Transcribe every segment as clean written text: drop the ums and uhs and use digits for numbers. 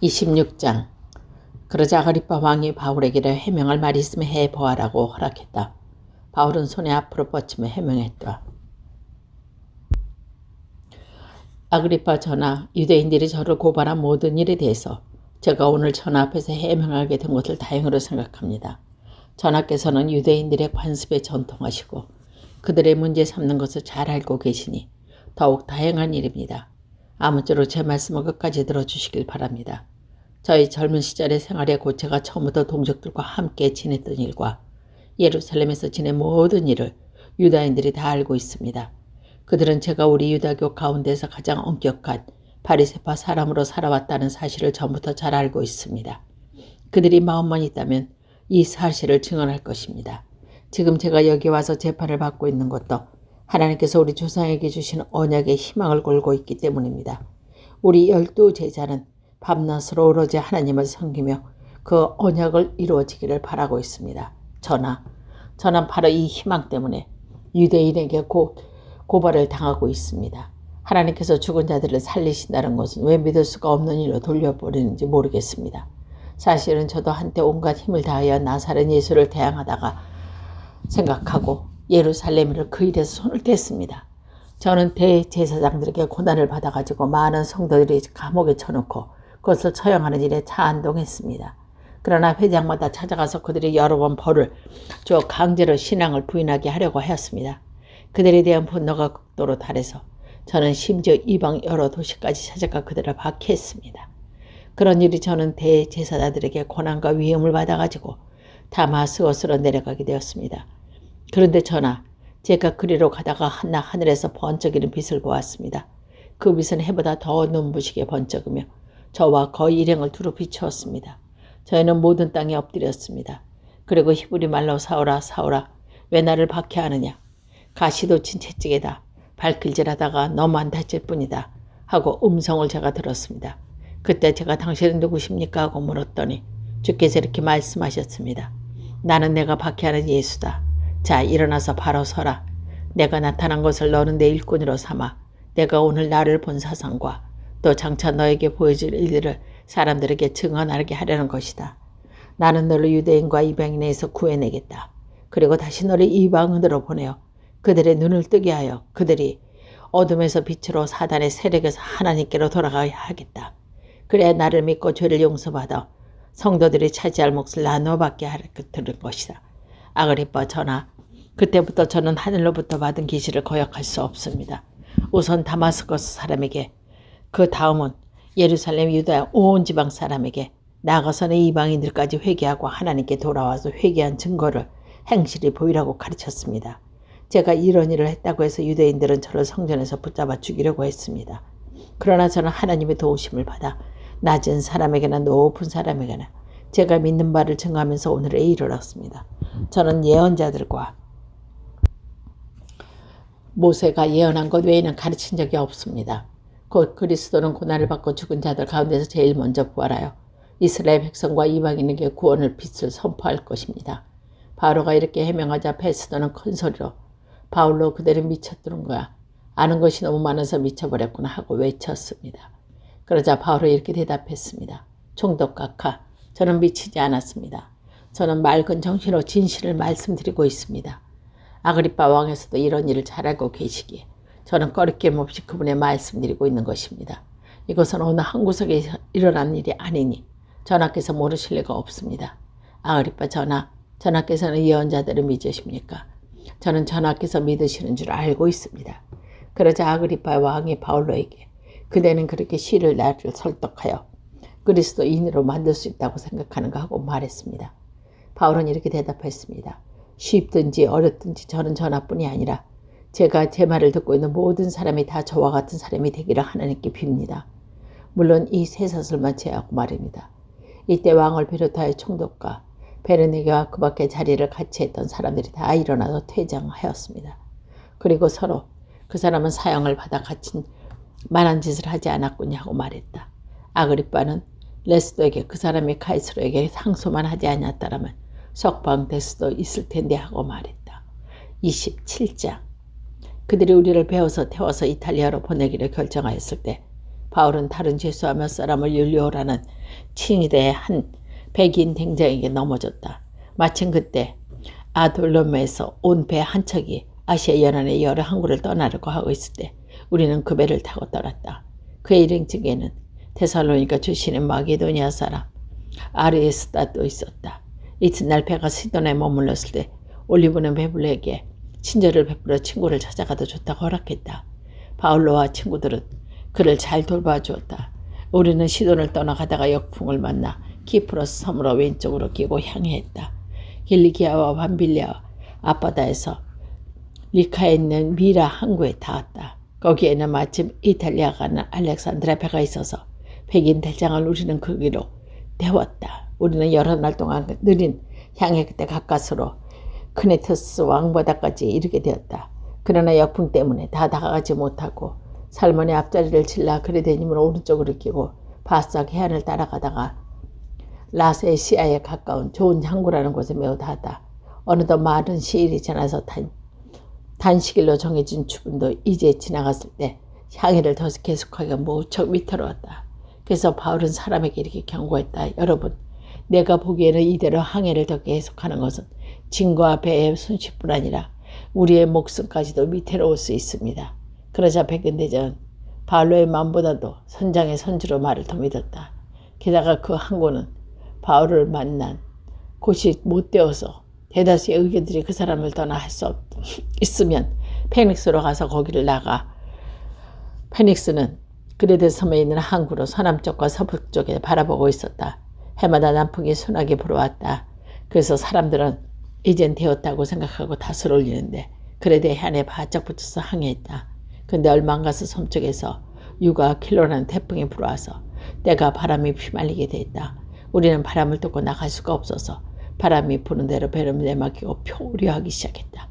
26장. 그러자 아그리빠 왕이 바울에게 해명할 말이 있으면 해보아라고 허락했다. 바울은 손에 앞으로 뻗치며 해명했다. 아그리빠 전하, 유대인들이 저를 고발한 모든 일에 대해서 제가 오늘 전하 앞에서 해명하게 된 것을 다행으로 생각합니다. 전하께서는 유대인들의 관습에 전통하시고 그들의 문제 삼는 것을 잘 알고 계시니 더욱 다행한 일입니다. 아무쪼록 제 말씀을 끝까지 들어주시길 바랍니다. 저희 젊은 시절의 생활에 곧 제가 처음부터 동족들과 함께 지냈던 일과 예루살렘에서 지낸 모든 일을 유다인들이 다 알고 있습니다. 그들은 제가 우리 유다교 가운데서 가장 엄격한 바리새파 사람으로 살아왔다는 사실을 전부터 잘 알고 있습니다. 그들이 마음만 있다면 이 사실을 증언할 것입니다. 지금 제가 여기 와서 재판을 받고 있는 것도 하나님께서 우리 조상에게 주신 언약의 희망을 걸고 있기 때문입니다. 우리 12 제자는 밤낮으로 오로지 하나님을 섬기며 그 언약을 이루어지기를 바라고 있습니다. 저는 바로 이 희망 때문에 유대인에게 고발을 당하고 있습니다. 하나님께서 죽은 자들을 살리신다는 것은 왜 믿을 수가 없는 일로 돌려버리는지 모르겠습니다. 사실은 저도 한때 온갖 힘을 다하여 나사렛 예수를 대항하다가 생각하고 예루살렘을 그 일에서 손을 뗐습니다. 저는 대제사장들에게 고난을 받아가지고 많은 성도들이 감옥에 쳐놓고 그것을 처형하는 일에 찬동했습니다. 그러나 회장마다 찾아가서 그들이 여러 번 벌을 줘 강제로 신앙을 부인하게 하려고 하였습니다. 그들에 대한 분노가 극도로 달해서 저는 심지어 이방 여러 도시까지 찾아가 그들을 박해했습니다. 그런 일이 저는 대제사장들에게 고난과 위험을 받아가지고 다마스커스로 내려가게 되었습니다. 그런데 전하, 제가 그리로 가다가 하늘에서 번쩍이는 빛을 보았습니다. 그 빛은 해보다 더 눈부시게 번쩍이며 저와 거의 일행을 두루 비추었습니다. 저희는 모든 땅에 엎드렸습니다. 그리고 히브리 말로 사오라 사오라 왜 나를 박해하느냐, 가시도 친 채찍에다 발길질하다가 너만 다칠 뿐이다 하고 음성을 제가 들었습니다. 그때 제가 당신은 누구십니까 하고 물었더니 주께서 이렇게 말씀하셨습니다. 나는 내가 박해하는 예수다. 자, 일어나서 바로 서라. 내가 나타난 것을 너는 내 일꾼으로 삼아 내가 오늘 나를 본 사상과 또 장차 너에게 보여줄 일들을 사람들에게 증언하게 하려는 것이다. 나는 너를 유대인과 이방인에서 구해내겠다. 그리고 다시 너를 이방인으로 보내어 그들의 눈을 뜨게 하여 그들이 어둠에서 빛으로 사단의 세력에서 하나님께로 돌아가게 하겠다. 그래야 나를 믿고 죄를 용서받아 성도들이 차지할 몫을 나누어 받게 할 것이다. 아그리빠 전하, 그때부터 저는 하늘로부터 받은 계시를 거역할 수 없습니다. 우선 다마스커스 사람에게, 그 다음은 예루살렘 유다 온 지방 사람에게, 나아가서는 이방인들까지 회개하고 하나님께 돌아와서 회개한 증거를 행실히 보이라고 가르쳤습니다. 제가 이런 일을 했다고 해서 유대인들은 저를 성전에서 붙잡아 죽이려고 했습니다. 그러나 저는 하나님의 도우심을 받아 낮은 사람에게나 높은 사람에게나 제가 믿는 바를 증하면서 오늘에 이르렀습니다. 저는 예언자들과 모세가 예언한 것 외에는 가르친 적이 없습니다. 곧 그리스도는 고난을 받고 죽은 자들 가운데서 제일 먼저 부활하여 이스라엘 백성과 이방인에게 구원을 빛을 선포할 것입니다. 바로가 이렇게 해명하자 페스도는 큰 소리로 바울로 그대를 미쳤던 거야. 아는 것이 너무 많아서 미쳐버렸구나 하고 외쳤습니다. 그러자 바울이 이렇게 대답했습니다. 총독각하, 저는 미치지 않았습니다. 저는 맑은 정신으로 진실을 말씀드리고 있습니다. 아그리빠 왕에서도 이런 일을 잘 알고 계시기에 저는 꺼리낌 없이 그분의 말씀드리고 있는 것입니다. 이것은 어느 한 구석에 일어난 일이 아니니 전하께서 모르실 리가 없습니다. 아그리빠 전하, 전하께서는 예언자들을 믿으십니까? 저는 전하께서 믿으시는 줄 알고 있습니다. 그러자 아그리빠 왕이 바울로에게 그대는 그렇게 시를 나를 설득하여 그리스도인으로 만들 수 있다고 생각하는가 하고 말했습니다. 바울은 이렇게 대답했습니다. 쉽든지 어렵든지 저는 전하뿐이 아니라 제가 제 말을 듣고 있는 모든 사람이 다 저와 같은 사람이 되기를 하나님께 빕니다. 물론 이 세 사슬만 제하고 말입니다. 이때 왕을 비롯하여 총독과 베르니게와 그 밖에 자리를 같이 했던 사람들이 다 일어나서 퇴장하였습니다. 그리고 서로 그 사람은 사형을 받아 갇힌 만한 짓을 하지 않았군요 하고 말했다. 아그리빠는 레스도에게 그 사람이 카이스로에게 상소만 하지 않았다라면 석방될 수도 있을 텐데 하고 말했다. 27장. 그들이 우리를 베어서 태워서 이탈리아로 보내기를 결정하였을 때 바울은 다른 죄수와 몇 사람을 윤리오라는 친위대의 한 백인 대장에게 넘어졌다. 마침 그때 아돌롬에서 온 배 한 척이 아시아 연안의 여러 항구를 떠나려고 하고 있을 때 우리는 그 배를 타고 떠났다. 그의 일행중에는 데살로니가 출신의 마게도니아 사람 아리스다도 있었다. 이튿날 배가 시돈에 머물렀을 때 올리브는 베블레에게 친절을 베풀어 친구를 찾아가도 좋다고 허락했다. 바울로와 친구들은 그를 잘 돌봐주었다. 우리는 시돈을 떠나가다가 역풍을 만나 키프로스 섬으로 왼쪽으로 끼고 향했다. 길리기아와 밤빌리아 앞바다에서 리카에 있는 미라 항구에 닿았다. 거기에는 마침 이탈리아 가는 알렉산드라 배가 있어서 백인 대장을 우리는 거기로 태웠다. 우리는 여러 날 동안 느린 향해 그때 가까스로 크네토스 왕바다까지 이르게 되었다. 그러나 역풍 때문에 다 다가가지 못하고 살몬의 앞자리를 질라 그레데님을 오른쪽으로 끼고 바싹 해안을 따라가다가 라세시아에 가까운 좋은 항구라는 곳에 매우 닿았다. 어느덧 많은 시일이 지나서 단시길로 정해진 추분도 이제 지나갔을 때 향해를 더 계속하기가 무척 위태로웠다. 그래서 바울은 사람에게 이렇게 경고했다. 여러분, 내가 보기에는 이대로 항해를 더 계속하는 것은 진과 배의 손실뿐 아니라 우리의 목숨까지도 위태로울 수 있습니다. 그러자 백인 대장은 바울로의 마음보다도 선장의 선지로 말을 더 믿었다. 게다가 그 항구는 바울을 만난 곳이 못 되어서 대다수의 의견들이 그 사람을 떠나 할 수 있으면 페닉스로 가서 거기를 나가. 페닉스는 그레데 섬에 있는 항구로 서남쪽과 서북쪽에 바라보고 있었다. 해마다 남풍이 순하게 불어왔다. 그래서 사람들은 이젠 되었다고 생각하고 닷을 올리는데 그레데 해안에 바짝 붙어서 항해했다. 근데 얼마 안 가서 섬쪽에서 유가 킬로라는 태풍이 불어와서 때가 바람이 휘말리게 됐다. 우리는 바람을 뚫고 나갈 수가 없어서 바람이 부는 대로 배를 내맡기고 표류하기 시작했다.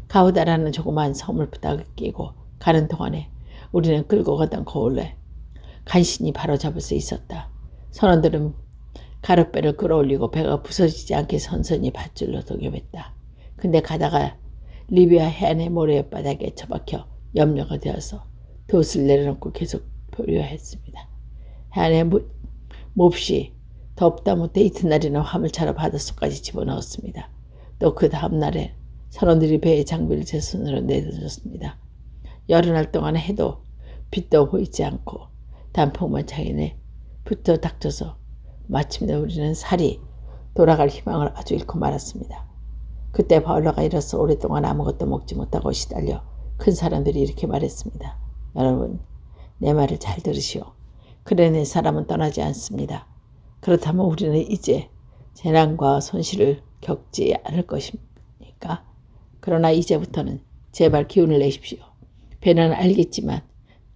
가우다라는 조그마한 섬을 부닥 끼고 가는 동안에 우리는 끌고 가던 거울에 간신히 바로잡을 수 있었다. 선원들은 가룻배를 끌어올리고 배가 부서지지 않게 선선히 밧줄로 동요했다. 근데 가다가 리비아 해안의 모래바닥에 처박혀 염려가 되어서 돛을 내려놓고 계속 표류했습니다. 해안에 몹시 덥다 못해 이튿날에는 화물차로 바닷속까지 집어넣었습니다. 또 그 다음날에 선원들이 배의 장비를 제 손으로 내던졌습니다. 여러 날 동안 해도 빛도 보이지 않고 단풍만 차이네 붙어 닥쳐서 마침내 우리는 살이 돌아갈 희망을 아주 잃고 말았습니다. 그때 바울로가 이로써 오랫동안 아무것도 먹지 못하고 시달려 큰 사람들이 이렇게 말했습니다. 여러분, 내 말을 잘 들으시오. 그레네 사람은 떠나지 않습니다. 그렇다면 우리는 이제 재난과 손실을 겪지 않을 것입니까? 그러나 이제부터는 제발 기운을 내십시오. 배는 알겠지만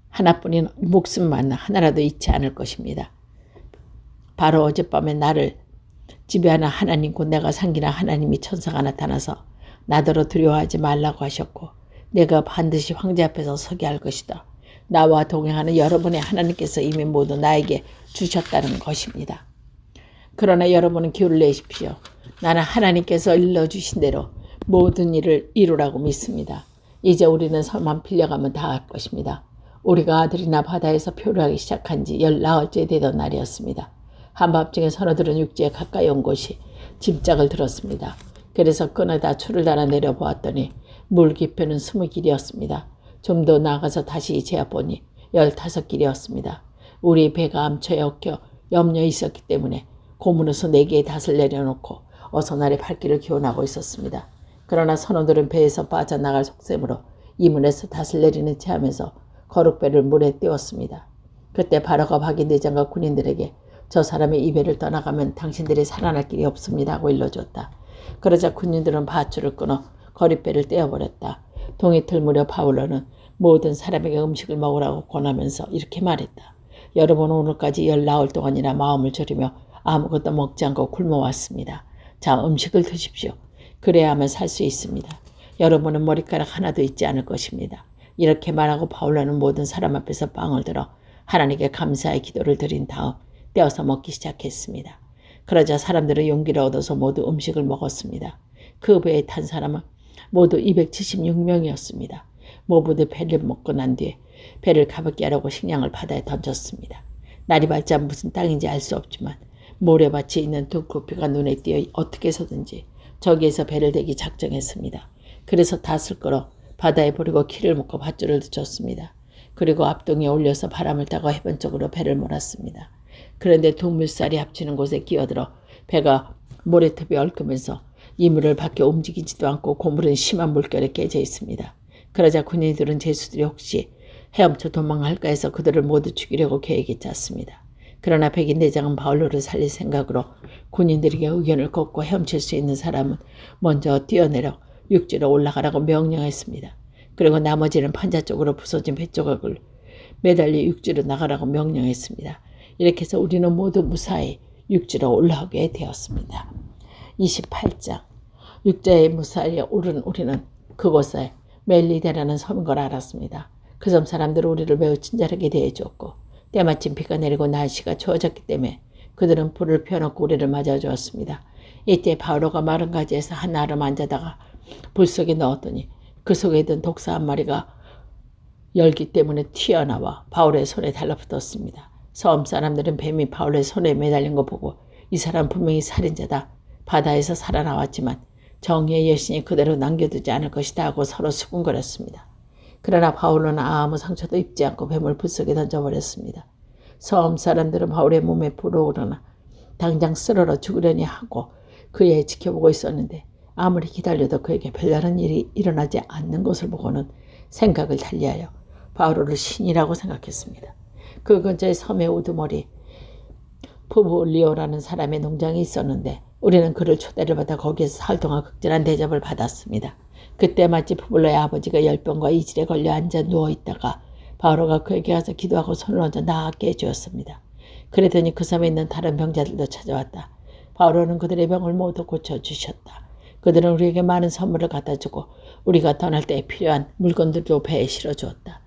하나뿐인 목숨만 하나라도 잃지 않을 것입니다. 바로 어젯밤에 나를 지배하는 하나님 곧 내가 섬기는 하나님이 천사가 나타나서 나더러 두려워하지 말라고 하셨고 내가 반드시 황제 앞에서 서게 할 것이다. 나와 동행하는 여러분의 하나님께서 이미 모두 나에게 주셨다는 것입니다. 그러나 여러분은 기운을 내십시오. 나는 하나님께서 일러주신 대로 모든 일을 이루라고 믿습니다. 이제 우리는 섬만 빌려가면 다 할 것입니다. 우리가 아들이나 바다에서 표류하기 시작한 지 14일째 되던 날이었습니다. 한밤중에 선원들은 육지에 가까이 온 곳이 짐짝을 들었습니다. 그래서 끈에다 줄을 달아 내려보았더니 물 깊이는 20길이었습니다. 좀 더 나아가서 다시 재어보니 15길이었습니다. 우리 배가 암초에 얽혀 염려에 있었기 때문에 고문에서 4개의 닷을 내려놓고 어서 날의 발길을 기원하고 있었습니다. 그러나 선원들은 배에서 빠져나갈 속셈으로 이문에서 닷을 내리는 체 하면서 거룩배를 물에 띄웠습니다. 그때 바로가 박인대장과 군인들에게 저 사람이 이 배를 떠나가면 당신들이 살아날 길이 없습니다 하고 일러줬다. 그러자 군인들은 밧줄을 끊어 거릿배를 떼어버렸다. 동이틀 무렵 바울로는 모든 사람에게 음식을 먹으라고 권하면서 이렇게 말했다. 여러분 오늘까지 14일 동안이나 마음을 졸이며 아무것도 먹지 않고 굶어왔습니다. 자, 음식을 드십시오. 그래야만 살 수 있습니다. 여러분은 머리카락 하나도 있지 않을 것입니다. 이렇게 말하고 바울로는 모든 사람 앞에서 빵을 들어 하나님께 감사의 기도를 드린 다음 떼어서 먹기 시작했습니다. 그러자 사람들은 용기를 얻어서 모두 음식을 먹었습니다. 그 배에 탄 사람은 모두 276명이었습니다. 모두 배를 먹고 난 뒤에 배를 가볍게 하려고 식량을 바다에 던졌습니다. 날이 밝자 무슨 땅인지 알 수 없지만 모래밭이 있는 두꺼비가 눈에 띄어 어떻게 해서든지 저기에서 배를 대기 작정했습니다. 그래서 닷을 끌어 바다에 버리고 키를 묶어 밧줄을 줬습니다. 그리고 앞동에 올려서 바람을 타고 해변 쪽으로 배를 몰았습니다. 그런데 두 물살이 합치는 곳에 끼어들어 배가 모래톱이 얽으면서 이물을 밖에 움직이지도 않고 고물은 심한 물결에 깨져 있습니다. 그러자 군인들은 제수들이 혹시 헤엄쳐 도망할까 해서 그들을 모두 죽이려고 계획이 짰습니다. 그러나 백인 대장은 바울로를 살릴 생각으로 군인들에게 의견을 걷고 헤엄칠 수 있는 사람은 먼저 뛰어내려 육지로 올라가라고 명령했습니다. 그리고 나머지는 판자 쪽으로 부서진 배 조각을 매달려 육지로 나가라고 명령했습니다. 이렇게 해서 우리는 모두 무사히 육지로 올라오게 되었습니다. 28장. 육지에 무사히 오른 우리는 그곳에 멜리데라는 섬인 걸 알았습니다. 그 섬 사람들은 우리를 매우 친절하게 대해주었고 때마침 비가 내리고 날씨가 추워졌기 때문에 그들은 불을 펴놓고 우리를 맞아주었습니다. 이때 바울로가 마른 가지에서 한 아름 앉아다가 불 속에 넣었더니 그 속에 든 독사 한 마리가 열기 때문에 튀어나와 바울의 손에 달라붙었습니다. 섬 사람들은 뱀이 바울의 손에 매달린 거 보고 이 사람 분명히 살인자다. 바다에서 살아나왔지만 정의의 여신이 그대로 남겨두지 않을 것이다 하고 서로 수군거렸습니다. 그러나 바울은 아무 상처도 입지 않고 뱀을 불 속에 던져버렸습니다. 섬 사람들은 바울의 몸에 불어오르나 당장 쓰러져 죽으려니 하고 그의 지켜보고 있었는데 아무리 기다려도 그에게 별다른 일이 일어나지 않는 것을 보고는 생각을 달리하여 바울을 신이라고 생각했습니다. 그 근처에 섬의 우두머리 푸블리오라는 사람의 농장이 있었는데 우리는 그를 초대를 받아 거기에서 사흘 동안 극진한 대접을 받았습니다. 그때 마치 푸블로의 아버지가 열병과 이질에 걸려 앉아 누워있다가 바오로가 그에게 가서 기도하고 손을 얹어 나았게 해주었습니다. 그랬더니 그 섬에 있는 다른 병자들도 찾아왔다. 바오로는 그들의 병을 모두 고쳐주셨다. 그들은 우리에게 많은 선물을 갖다주고 우리가 떠날 때 필요한 물건들도 배에 실어주었다.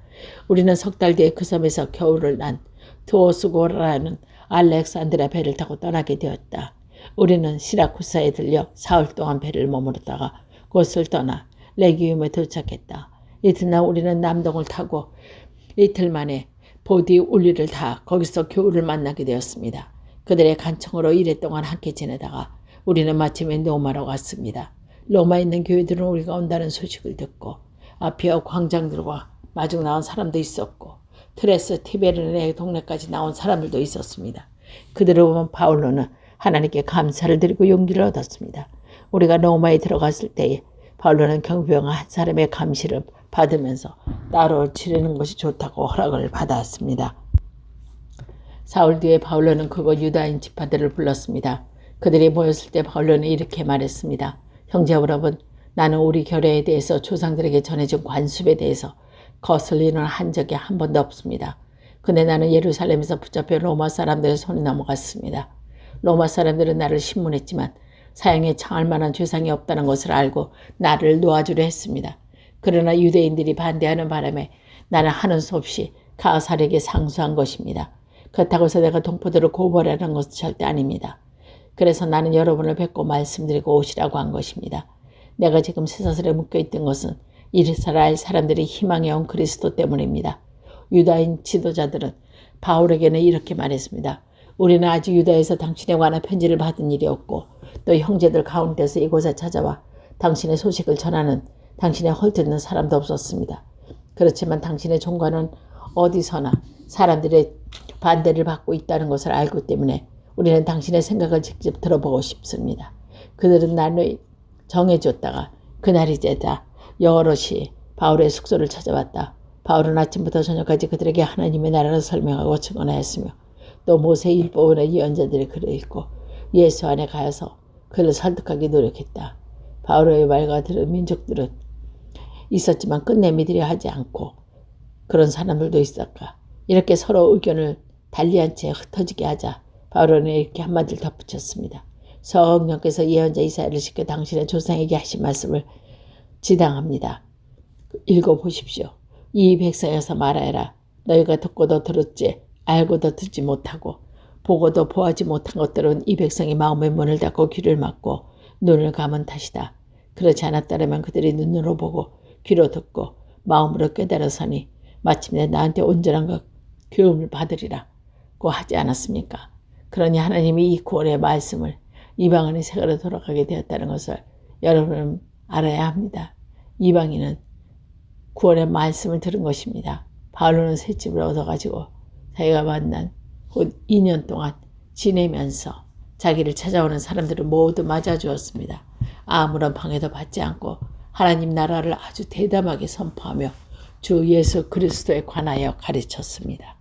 우리는 석 달 뒤에 그 섬에서 겨울을 난 두오스고라는 알렉산드라 배를 타고 떠나게 되었다. 우리는 시라쿠사에 들려 사흘 동안 배를 머무르다가 곳을 떠나 레기움에 도착했다. 이튿날 우리는 남동을 타고 이틀 만에 보디 울리를 타 거기서 교우를 만나게 되었습니다. 그들의 간청으로 이래 동안 함께 지내다가 우리는 마침에 로마로 갔습니다. 로마에 있는 교회들은 우리가 온다는 소식을 듣고 아피아 광장들과 마중 나온 사람도 있었고 트레스 티베르네 동네까지 나온 사람들도 있었습니다. 그들을 보면 바울로는 하나님께 감사를 드리고 용기를 얻었습니다. 우리가 로마에 들어갔을 때에 바울로는 경비병 한 사람의 감시를 받으면서 따로 지내는 것이 좋다고 허락을 받았습니다. 사흘 뒤에 바울로는 그곳 유다인 지파들을 불렀습니다. 그들이 모였을 때 바울로는 이렇게 말했습니다. 형제 여러분, 나는 우리 교회에 대해서 조상들에게 전해준 관습에 대해서 거슬리는 한 적이 한 번도 없습니다. 근데 나는 예루살렘에서 붙잡혀 로마 사람들의 손에 넘어갔습니다. 로마 사람들은 나를 신문했지만 사형에 처할 만한 죄상이 없다는 것을 알고 나를 놓아주려 했습니다. 그러나 유대인들이 반대하는 바람에 나는 하는 수 없이 가살에게 상수한 것입니다. 그렇다고 해서 내가 동포들을 고발하는 것은 절대 아닙니다. 그래서 나는 여러분을 뵙고 말씀드리고 오시라고 한 것입니다. 내가 지금 쇠사슬에 묶여있던 것은 이스라엘 사람들이 희망해온 그리스도 때문입니다. 유다인 지도자들은 바울에게는 이렇게 말했습니다. 우리는 아직 유다에서 당신에 관한 편지를 받은 일이 없고 또 형제들 가운데서 이곳에 찾아와 당신의 소식을 전하는 당신의 헐뜯는 사람도 없었습니다. 그렇지만 당신의 종과는 어디서나 사람들의 반대를 받고 있다는 것을 알고 때문에 우리는 당신의 생각을 직접 들어보고 싶습니다. 그들은 나를 정해줬다가 그날이 되자 여럿이 바울의 숙소를 찾아왔다. 바울은 아침부터 저녁까지 그들에게 하나님의 나라를 설명하고 증언하였으며 또 모세 율법의 예언자들이 글을 읽고 예수 안에 가서 그를 설득하기 노력했다. 바울의 말과 들은 민족들은 있었지만 끝내 믿으려 하지 않고 그런 사람들도 있었까. 이렇게 서로 의견을 달리한 채 흩어지게 하자 바울은 이렇게 한마디를 덧붙였습니다. 성령께서 예언자 이사야를 시켜 당신의 조상에게 하신 말씀을 지당합니다. 읽어보십시오. 이 백성에서 말하여라. 너희가 듣고도 들었지 알고도 듣지 못하고 보고도 보하지 못한 것들은 이 백성이 마음의 문을 닫고 귀를 막고 눈을 감은 탓이다. 그렇지 않았다면 그들이 눈으로 보고 귀로 듣고 마음으로 깨달아서니 마침내 나한테 온전한 것 교훈을 받으리라. 하지 않았습니까? 그러니 하나님이 이 구원의 말씀을 이방인의 세계로 돌아가게 되었다는 것을 여러분은 알아야 합니다. 이방인은 구원의 말씀을 들은 것입니다. 바울은 새 집을 얻어가지고 자기가 만난 곧 2년 동안 지내면서 자기를 찾아오는 사람들을 모두 맞아주었습니다. 아무런 방해도 받지 않고 하나님 나라를 아주 대담하게 선포하며 주 예수 그리스도에 관하여 가르쳤습니다.